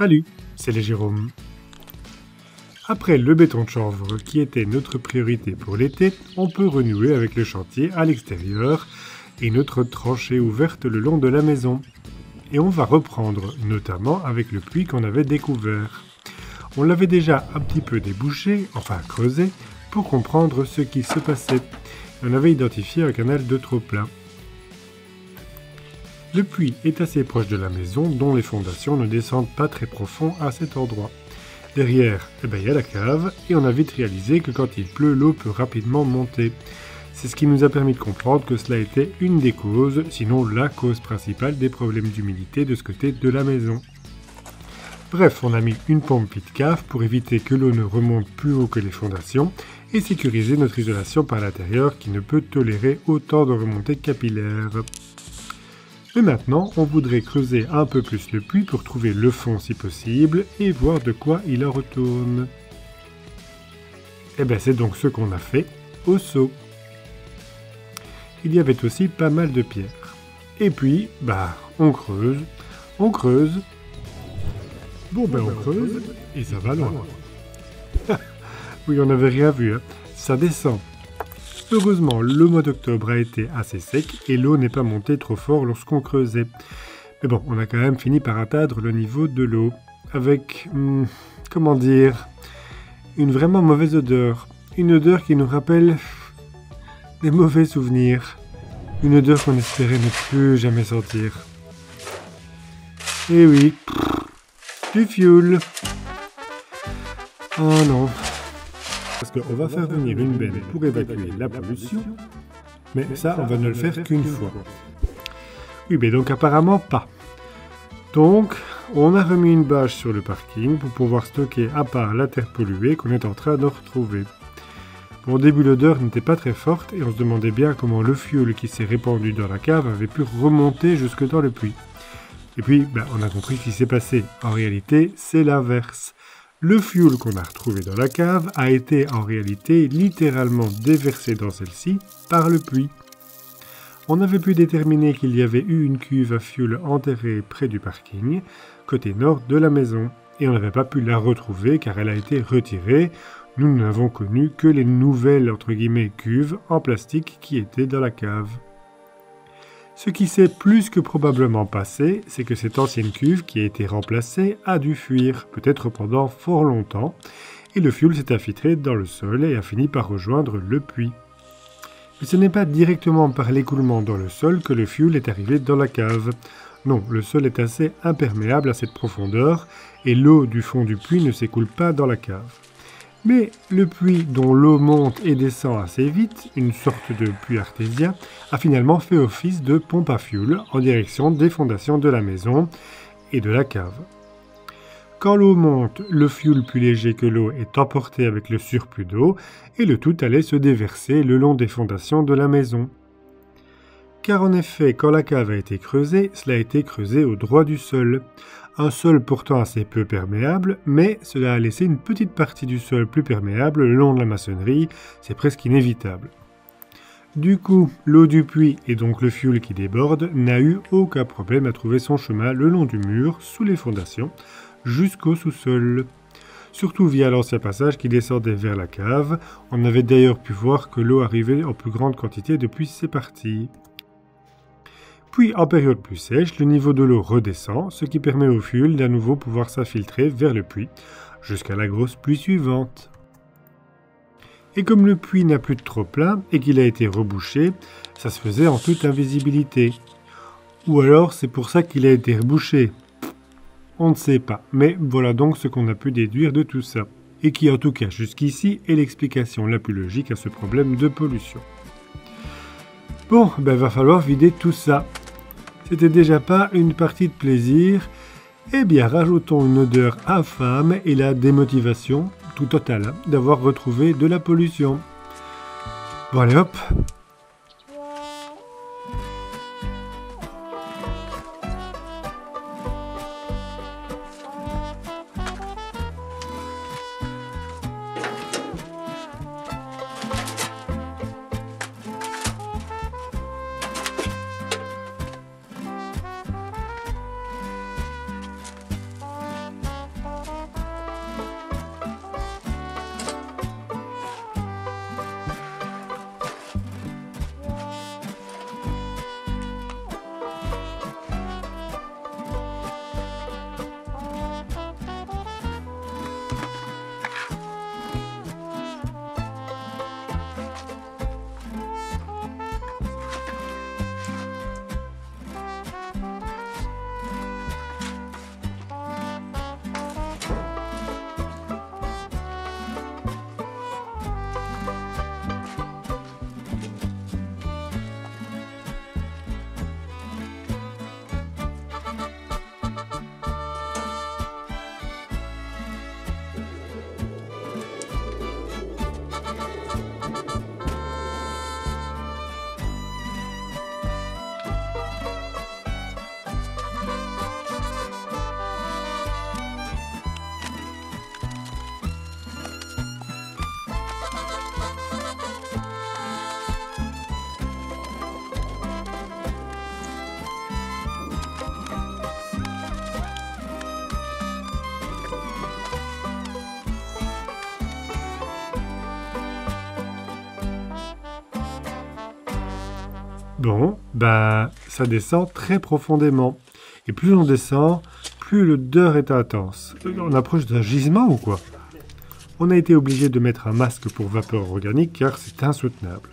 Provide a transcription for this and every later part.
Salut, c'est les Jérôme. Après le béton de chanvre qui était notre priorité pour l'été, on peut renouer avec le chantier à l'extérieur et notre tranchée ouverte le long de la maison. Et on va reprendre, notamment avec le puits qu'on avait découvert. On l'avait déjà un petit peu débouché, enfin creusé, pour comprendre ce qui se passait. On avait identifié un canal de trop-plein. Le puits est assez proche de la maison, dont les fondations ne descendent pas très profond à cet endroit. Derrière, il y a la cave, et on a vite réalisé que quand il pleut, l'eau peut rapidement monter. C'est ce qui nous a permis de comprendre que cela était une des causes, sinon la cause principale des problèmes d'humidité de ce côté de la maison. Bref, on a mis une pompe vide cave pour éviter que l'eau ne remonte plus haut que les fondations et sécuriser notre isolation par l'intérieur qui ne peut tolérer autant de remontées capillaires. Mais maintenant, on voudrait creuser un peu plus le puits pour trouver le fond si possible et voir de quoi il en retourne. C'est donc ce qu'on a fait au seau. Il y avait aussi pas mal de pierres. Et puis, on creuse. On creuse, on creuse, et ça va loin. Oui, on n'avait rien vu, hein. Ça descend. Heureusement, le mois d'octobre a été assez sec et l'eau n'est pas montée trop fort lorsqu'on creusait. Mais bon, on a quand même fini par atteindre le niveau de l'eau. Avec, une vraiment mauvaise odeur. Une odeur qui nous rappelle des mauvais souvenirs. Une odeur qu'on espérait ne plus jamais sentir. Eh oui, du fioul. Oh non. Parce qu'on va faire venir une benne pour évacuer la pollution, mais ça, on va ne le faire qu'une fois. Oui, mais donc apparemment pas. Donc, on a remis une bâche sur le parking pour pouvoir stocker à part la terre polluée qu'on est en train de retrouver. Bon, au début, l'odeur n'était pas très forte et on se demandait bien comment le fioul qui s'est répandu dans la cave avait pu remonter jusque dans le puits. Et puis, on a compris ce qui s'est passé. En réalité, c'est l'inverse. Le fioul qu'on a retrouvé dans la cave a été en réalité littéralement déversé dans celle-ci par le puits. On avait pu déterminer qu'il y avait eu une cuve à fioul enterrée près du parking, côté nord de la maison, et on n'avait pas pu la retrouver car elle a été retirée. Nous n'avons connu que les nouvelles entre guillemets cuves en plastique qui étaient dans la cave. Ce qui s'est plus que probablement passé, c'est que cette ancienne cuve qui a été remplacée a dû fuir, peut-être pendant fort longtemps, et le fioul s'est infiltré dans le sol et a fini par rejoindre le puits. Mais ce n'est pas directement par l'écoulement dans le sol que le fioul est arrivé dans la cave. Non, le sol est assez imperméable à cette profondeur, et l'eau du fond du puits ne s'écoule pas dans la cave. Mais le puits dont l'eau monte et descend assez vite, une sorte de puits artésien, a finalement fait office de pompe à fioul en direction des fondations de la maison et de la cave. Quand l'eau monte, le fioul plus léger que l'eau est emporté avec le surplus d'eau et le tout allait se déverser le long des fondations de la maison. Car en effet, quand la cave a été creusée, cela a été creusé au droit du sol. Un sol pourtant assez peu perméable, mais cela a laissé une petite partie du sol plus perméable le long de la maçonnerie, c'est presque inévitable. Du coup, l'eau du puits et donc le fioul qui déborde n'a eu aucun problème à trouver son chemin le long du mur, sous les fondations, jusqu'au sous-sol. Surtout via l'ancien passage qui descendait vers la cave, on avait d'ailleurs pu voir que l'eau arrivait en plus grande quantité depuis ces parties. Puis, en période plus sèche, le niveau de l'eau redescend, ce qui permet au fioul d'à nouveau pouvoir s'infiltrer vers le puits, jusqu'à la grosse pluie suivante. Et comme le puits n'a plus de trop-plein et qu'il a été rebouché, ça se faisait en toute invisibilité. Ou alors c'est pour ça qu'il a été rebouché. On ne sait pas, mais voilà donc ce qu'on a pu déduire de tout ça. Et qui en tout cas jusqu'ici est l'explication la plus logique à ce problème de pollution. Bon, va falloir vider tout ça. C'était déjà pas une partie de plaisir. Rajoutons une odeur infâme et la démotivation, tout totale, d'avoir retrouvé de la pollution. Bon allez hop. Bon, ben, ça descend très profondément. Et plus on descend, plus l'odeur est intense. On approche d'un gisement ou quoi? On a été obligé de mettre un masque pour vapeur organique car c'est insoutenable.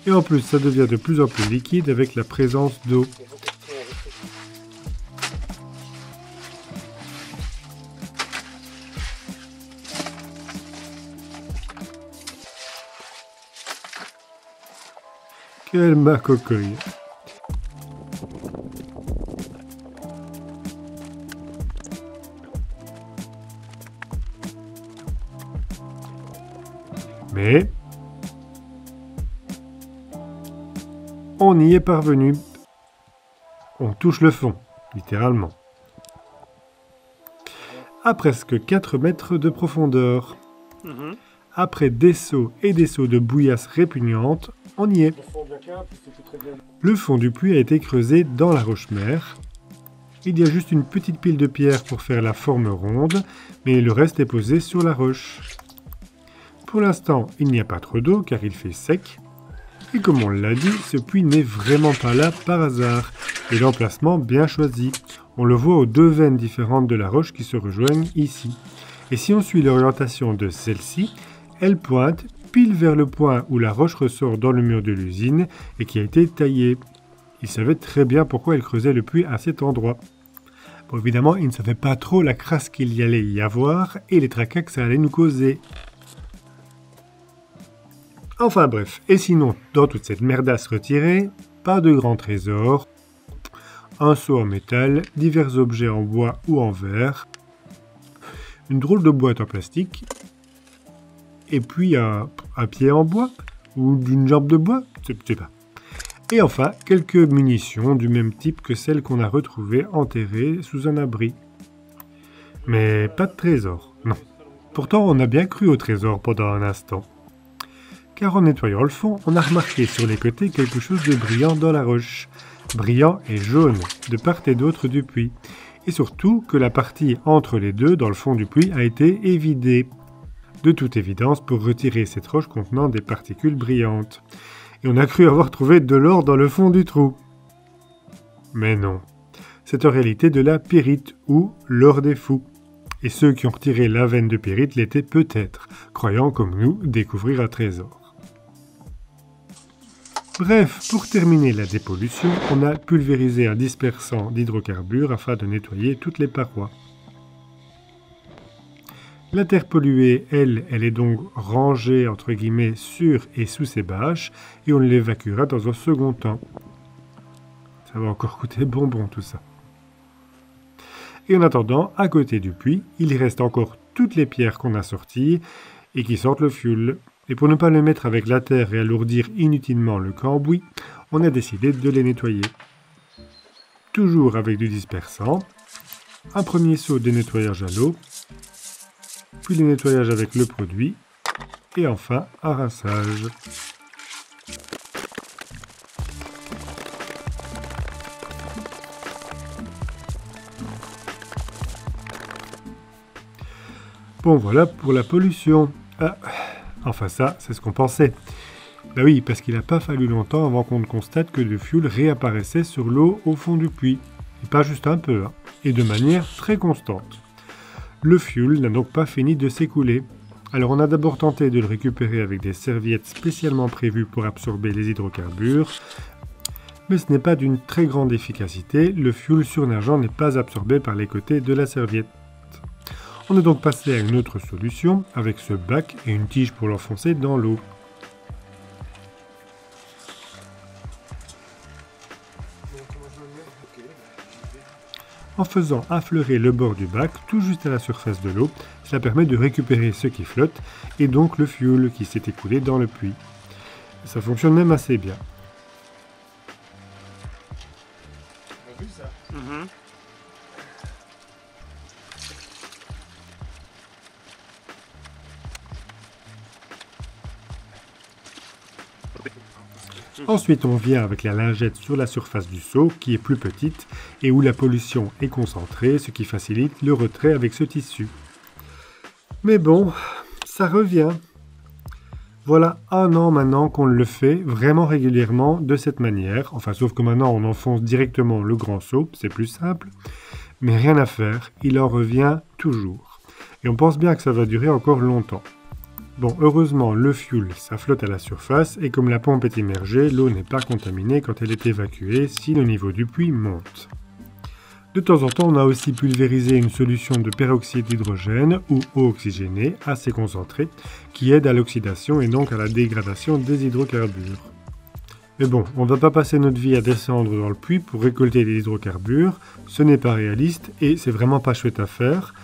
Et en plus, ça devient de plus en plus liquide avec la présence d'eau. Quelle macocoille! Mais on y est parvenu. On touche le fond, littéralement. À presque 4 mètres de profondeur. Après des sauts et des sauts de bouillasse répugnante, on y est. Le fond du puits a été creusé dans la roche-mère. Il y a juste une petite pile de pierre pour faire la forme ronde, mais le reste est posé sur la roche. Pour l'instant, il n'y a pas trop d'eau car il fait sec. Et comme on l'a dit, ce puits n'est vraiment pas là par hasard, et l'emplacement bien choisi. On le voit aux 2 veines différentes de la roche qui se rejoignent ici. Et si on suit l'orientation de celle-ci, elle pointe pile vers le point où la roche ressort dans le mur de l'usine et qui a été taillée. Il savait très bien pourquoi il creusait le puits à cet endroit. Bon, évidemment, il ne savait pas trop la crasse qu'il y allait y avoir et les tracas que ça allait nous causer. Enfin bref, et sinon, dans toute cette merdasse retirée, pas de grands trésors, un seau en métal, divers objets en bois ou en verre, une drôle de boîte en plastique, et puis un pied en bois, ou d'une jambe de bois, je sais pas. Et enfin, quelques munitions du même type que celles qu'on a retrouvées enterrées sous un abri. Mais pas de trésor, non. Pourtant, on a bien cru au trésor pendant un instant. Car en nettoyant le fond, on a remarqué sur les côtés quelque chose de brillant dans la roche. Brillant et jaune, de part et d'autre du puits. Et surtout que la partie entre les deux, dans le fond du puits, a été évidée. De toute évidence pour retirer cette roche contenant des particules brillantes. Et on a cru avoir trouvé de l'or dans le fond du trou. Mais non. C'est en réalité de la pyrite, ou l'or des fous. Et ceux qui ont retiré la veine de pyrite l'étaient peut-être, croyant comme nous découvrir un trésor. Bref, pour terminer la dépollution, on a pulvérisé un dispersant d'hydrocarbures afin de nettoyer toutes les parois. La terre polluée, elle est donc rangée entre guillemets sur et sous ces bâches et on l'évacuera dans un second temps. Ça va encore coûter bonbon tout ça. Et en attendant, à côté du puits, il reste encore toutes les pierres qu'on a sorties et qui sortent le fioul. Et pour ne pas les mettre avec la terre et alourdir inutilement le cambouis, on a décidé de les nettoyer. Toujours avec du dispersant, un premier seau de nettoyage à l'eau, puis le nettoyage avec le produit, et enfin un rinçage. Bon voilà pour la pollution. Enfin ça, c'est ce qu'on pensait. Bah oui, parce qu'il n'a pas fallu longtemps avant qu'on constate que le fioul réapparaissait sur l'eau au fond du puits. Et pas juste un peu, hein, et de manière très constante. Le fioul n'a donc pas fini de s'écouler. Alors on a d'abord tenté de le récupérer avec des serviettes spécialement prévues pour absorber les hydrocarbures, mais ce n'est pas d'une très grande efficacité, le fioul surnageant n'est pas absorbé par les côtés de la serviette. On est donc passé à une autre solution, avec ce bac et une tige pour l'enfoncer dans l'eau. En faisant affleurer le bord du bac tout juste à la surface de l'eau, cela permet de récupérer ce qui flotte et donc le fioul qui s'est écoulé dans le puits. Ça fonctionne même assez bien. Ensuite, on vient avec la lingette sur la surface du seau, qui est plus petite, et où la pollution est concentrée, ce qui facilite le retrait avec ce tissu. Mais bon, ça revient. Voilà 1 an maintenant qu'on le fait vraiment régulièrement de cette manière. Enfin, sauf que maintenant on enfonce directement le grand seau, c'est plus simple. Mais rien à faire, il en revient toujours. Et on pense bien que ça va durer encore longtemps. Bon, heureusement, le fioul, ça flotte à la surface, et comme la pompe est immergée, l'eau n'est pas contaminée quand elle est évacuée si le niveau du puits monte. De temps en temps, on a aussi pulvérisé une solution de peroxyde d'hydrogène ou eau oxygénée assez concentrée qui aide à l'oxydation et donc à la dégradation des hydrocarbures. Mais bon, on ne va pas passer notre vie à descendre dans le puits pour récolter des hydrocarbures, ce n'est pas réaliste et c'est vraiment pas chouette à faire.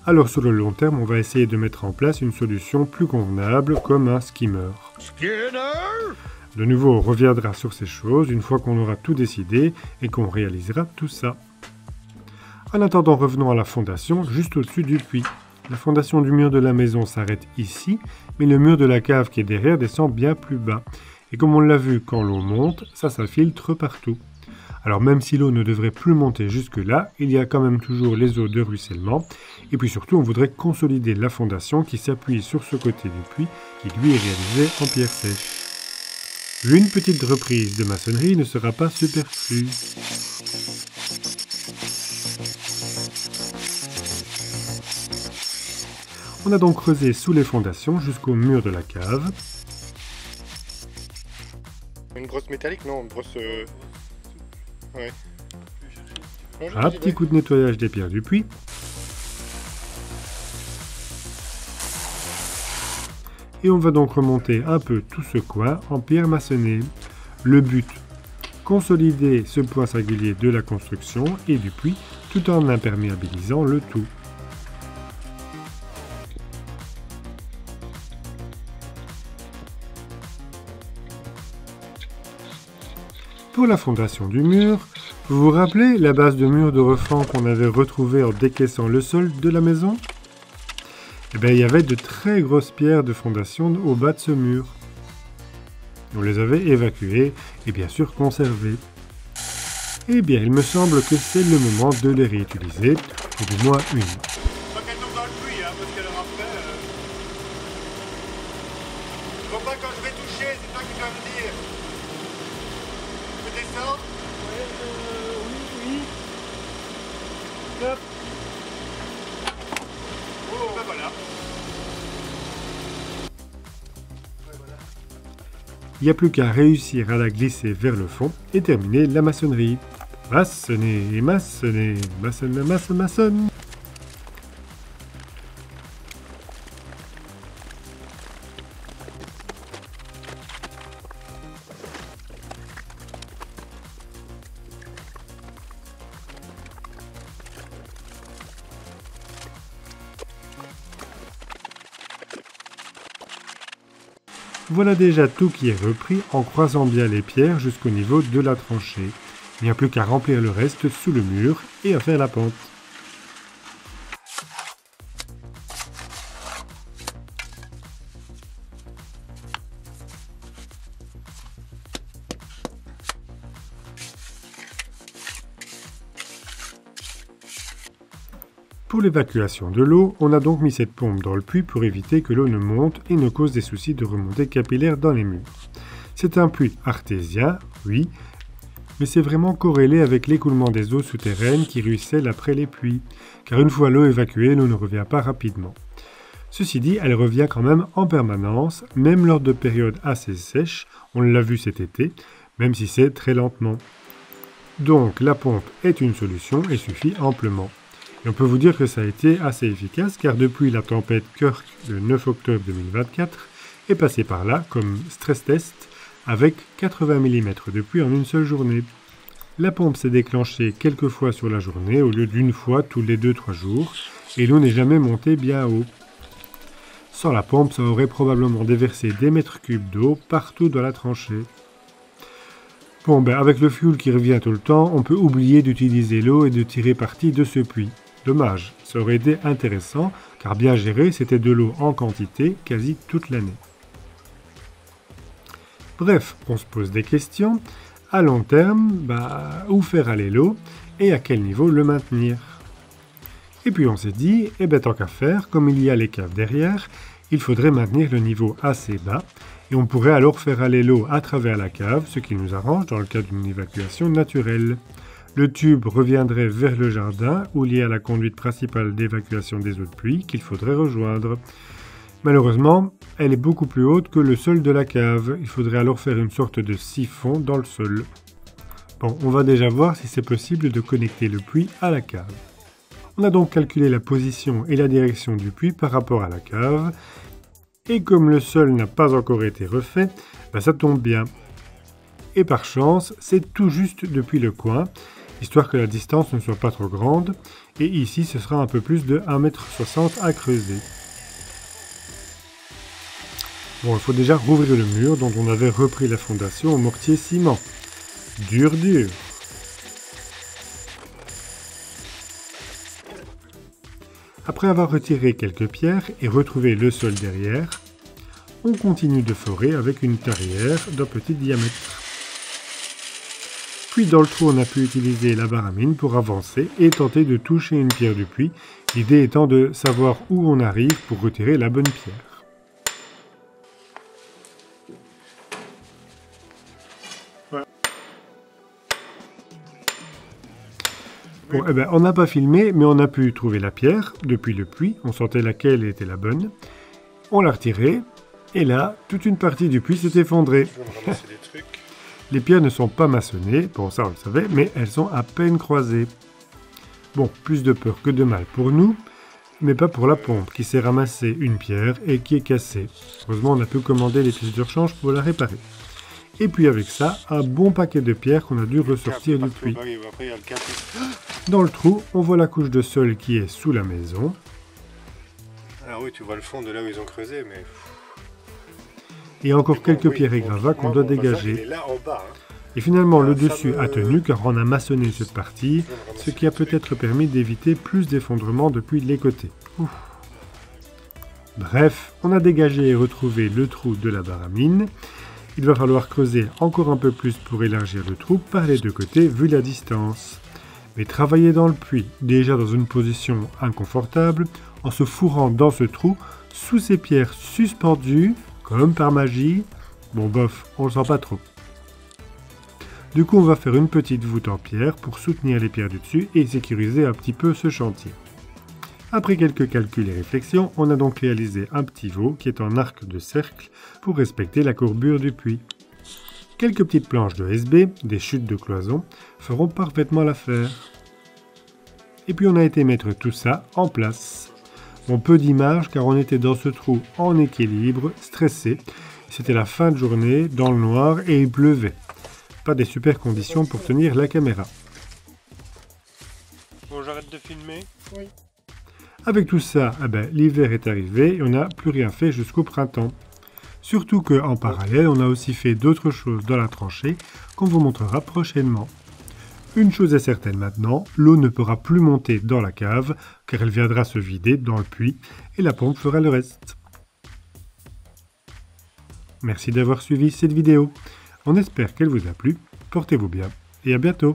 Alors sur le long terme, on va essayer de mettre en place une solution plus convenable comme un skimmer. De nouveau, on reviendra sur ces choses une fois qu'on aura tout décidé et qu'on réalisera tout ça. En attendant, revenons à la fondation, juste au-dessus du puits. La fondation du mur de la maison s'arrête ici, mais le mur de la cave qui est derrière descend bien plus bas. Et comme on l'a vu, quand l'eau monte, ça s'infiltre partout. Alors même si l'eau ne devrait plus monter jusque-là, il y a quand même toujours les eaux de ruissellement. Et puis surtout, on voudrait consolider la fondation qui s'appuie sur ce côté du puits, qui lui est réalisé en pierre sèche. Une petite reprise de maçonnerie ne sera pas superflue. On a donc creusé sous les fondations jusqu'au mur de la cave. Une brosse métallique, non, une brosse... Ouais. Un petit coup de nettoyage des pierres du puits. Et on va donc remonter un peu tout ce coin en pierre maçonnée. Le but, consolider ce point singulier de la construction et du puits tout en imperméabilisant le tout. Pour la fondation du mur, vous vous rappelez la base de mur de refend qu'on avait retrouvée en décaissant le sol de la maison? Eh bien, il y avait de très grosses pierres de fondation au bas de ce mur. On les avait évacuées et bien sûr conservées. Eh bien, il me semble que c'est le moment de les réutiliser, ou du moins une. Pas qu'elle tombe dans le puits, hein, parce qu'elle après... Faut pas quand je vais toucher, c'est toi qui dois me dire. Je peux descendre? Oui. Hop. Oh, ben voilà. Il n'y a plus qu'à réussir à la glisser vers le fond et terminer la maçonnerie. Maçonner, maçonner, maçonner, maçonner, maçonner. Voilà déjà tout qui est repris en croisant bien les pierres jusqu'au niveau de la tranchée. Il n'y a plus qu'à remplir le reste sous le mur et à faire la pente. Pour l'évacuation de l'eau, on a donc mis cette pompe dans le puits pour éviter que l'eau ne monte et ne cause des soucis de remontée capillaire dans les murs. C'est un puits artésien, oui, mais c'est vraiment corrélé avec l'écoulement des eaux souterraines qui ruissellent après les pluies, car une fois l'eau évacuée, l'eau ne revient pas rapidement. Ceci dit, elle revient quand même en permanence, même lors de périodes assez sèches, on l'a vu cet été, même si c'est très lentement. Donc la pompe est une solution et suffit amplement. Et on peut vous dire que ça a été assez efficace car depuis la tempête Kirk le 9 octobre 2024 est passé par là comme stress test avec 80 mm de pluie en une seule journée. La pompe s'est déclenchée quelques fois sur la journée au lieu d'une fois tous les 2-3 jours et l'eau n'est jamais montée bien haut. Sans la pompe, ça aurait probablement déversé des mètres cubes d'eau partout dans la tranchée. Bon, ben avec le fioul qui revient tout le temps, on peut oublier d'utiliser l'eau et de tirer parti de ce puits. Dommage, ça aurait été intéressant, car bien géré, c'était de l'eau en quantité quasi toute l'année. Bref, on se pose des questions. À long terme, où faire aller l'eau et à quel niveau le maintenir? Et puis on s'est dit, tant qu'à faire, comme il y a les caves derrière, il faudrait maintenir le niveau assez bas et on pourrait alors faire aller l'eau à travers la cave, ce qui nous arrange dans le cas d'une évacuation naturelle. Le tube reviendrait vers le jardin ou lié à la conduite principale d'évacuation des eaux de pluie qu'il faudrait rejoindre. Malheureusement, elle est beaucoup plus haute que le sol de la cave. Il faudrait alors faire une sorte de siphon dans le sol. Bon, on va déjà voir si c'est possible de connecter le puits à la cave. On a donc calculé la position et la direction du puits par rapport à la cave. Et comme le sol n'a pas encore été refait, ça tombe bien. Et par chance, c'est tout juste depuis le coin, histoire que la distance ne soit pas trop grande. Et ici, ce sera un peu plus de 1,60 m à creuser. Bon, il faut déjà rouvrir le mur dont on avait repris la fondation au mortier ciment. Dur, dur. Après avoir retiré quelques pierres et retrouvé le sol derrière, on continue de forer avec une tarière d'un petit diamètre. Puis dans le trou, on a pu utiliser la baramine pour avancer et tenter de toucher une pierre du puits, l'idée étant de savoir où on arrive pour retirer la bonne pierre. Bon, on n'a pas filmé, mais on a pu trouver la pierre depuis le puits. On sentait laquelle était la bonne. On l'a retirée, et là, toute une partie du puits s'est effondrée. Les pierres ne sont pas maçonnées, bon ça on le savait, mais elles sont à peine croisées. Bon, plus de peur que de mal pour nous, mais pas pour la pompe qui s'est ramassée une pierre et qui est cassée. Heureusement, on a pu commander les pièces de rechange pour la réparer. Et puis avec ça, un bon paquet de pierres qu'on a dû ressortir du puits. Dans le trou, on voit la couche de sol qui est sous la maison. Ah oui, tu vois le fond de là où ils ont creusé, mais... Et encore quelques pierres et gravats qu'on doit dégager. Et finalement, le dessus a tenu car on a maçonné cette partie, ce qui a peut-être permis d'éviter plus d'effondrements depuis les côtés. Ouf. Bref, on a dégagé et retrouvé le trou de la baramine. Il va falloir creuser encore un peu plus pour élargir le trou par les deux côtés vu la distance. Mais travailler dans le puits, déjà dans une position inconfortable, en se fourrant dans ce trou, sous ces pierres suspendues, comme par magie, bon bof, on le sent pas trop. Du coup, on va faire une petite voûte en pierre pour soutenir les pierres du dessus et sécuriser un petit peu ce chantier. Après quelques calculs et réflexions, on a donc réalisé un petit veau qui est en arc de cercle pour respecter la courbure du puits. Quelques petites planches de SB, des chutes de cloison, feront parfaitement l'affaire. Et puis on a été mettre tout ça en place. Bon, peu d'images car on était dans ce trou en équilibre, stressé. C'était la fin de journée, dans le noir et il pleuvait. Pas des super conditions pour tenir la caméra. Bon, j'arrête de filmer. Oui. Avec tout ça, l'hiver est arrivé et on n'a plus rien fait jusqu'au printemps. Surtout qu'en parallèle, on a aussi fait d'autres choses dans la tranchée qu'on vous montrera prochainement. Une chose est certaine maintenant, l'eau ne pourra plus monter dans la cave car elle viendra se vider dans le puits et la pompe fera le reste. Merci d'avoir suivi cette vidéo. On espère qu'elle vous a plu, portez-vous bien et à bientôt.